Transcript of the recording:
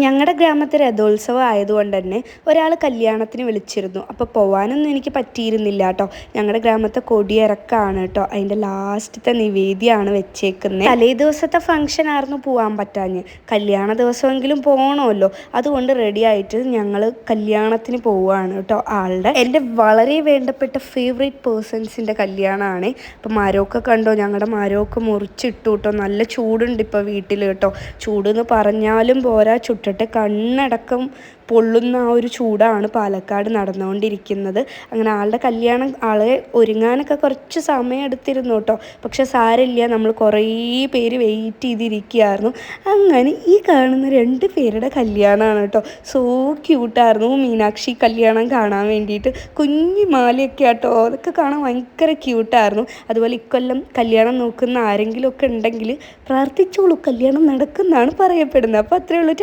ഞങ്ങളുടെ ഗ്രാമത്തെ രഥോത്സവം ആയതുകൊണ്ട് തന്നെ ഒരാൾ കല്യാണത്തിന് വിളിച്ചിരുന്നു. അപ്പോൾ പോകാനൊന്നും എനിക്ക് പറ്റിയിരുന്നില്ല കേട്ടോ. ഞങ്ങളുടെ ഗ്രാമത്തെ കൊടിയിറക്കമാണ് കേട്ടോ. അതിൻ്റെ ലാസ്റ്റത്തെ നിവേദ്യമാണ് വെച്ചേക്കുന്നത്. തലേ ദിവസത്തെ ഫംഗ്ഷൻ ആയിരുന്നു പോകാൻ പറ്റാഞ്ഞ്. കല്യാണ ദിവസമെങ്കിലും പോകണമല്ലോ. അതുകൊണ്ട് റെഡി ആയിട്ട് ഞങ്ങൾ കല്യാണത്തിന് പോവുകയാണ് കേട്ടോ. എൻ്റെ വളരെ വേണ്ടപ്പെട്ട ഫേവറേറ്റ് പേഴ്സൺസിൻ്റെ കല്യാണമാണ്. അപ്പോൾ മരമൊക്കെ കണ്ടോ, ഞങ്ങളുടെ മരമൊക്കെ മുറിച്ചിട്ടു കേട്ടോ. നല്ല ചൂടുണ്ട് ഇപ്പോൾ വീട്ടിൽ കേട്ടോ. ചൂടെന്ന് പറഞ്ഞാലും പോരാ, ചുട്ടിട്ട് കണ്ണടക്കം പൊള്ളുന്ന ആ ഒരു ചൂടാണ് പാലക്കാട് നടന്നുകൊണ്ടിരിക്കുന്നത്. അങ്ങനെ ആളെ ഒരുങ്ങാനൊക്കെ കുറച്ച് സമയം എടുത്തിരുന്നു കേട്ടോ. പക്ഷെ സാരമില്ല, നമ്മൾ കുറേ പേര് വെയിറ്റ് ചെയ്തിരിക്കുകയായിരുന്നു. അങ്ങനെ ഈ കാണുന്ന 2 പേരുടെ കല്യാണമാണ് കേട്ടോ. സോ ക്യൂട്ടായിരുന്നു. മീനാക്ഷി കല്യാണം കാണാൻ വേണ്ടിയിട്ട് കുഞ്ഞു മാലയൊക്കെ ആട്ടോ. അതൊക്കെ കാണാൻ ഭയങ്കര ക്യൂട്ടായിരുന്നു. അതുപോലെ ഇക്കൊല്ലം കല്യാണം നോക്കുന്ന ആരെങ്കിലും ഒക്കെ ഉണ്ടെങ്കിൽ പ്രാർത്ഥിച്ചോളൂ, കല്യാണം നടക്കുന്നതാണ് പറയപ്പെടുന്നത്. അപ്പോൾ അത്രയേ ഉള്ളൂ.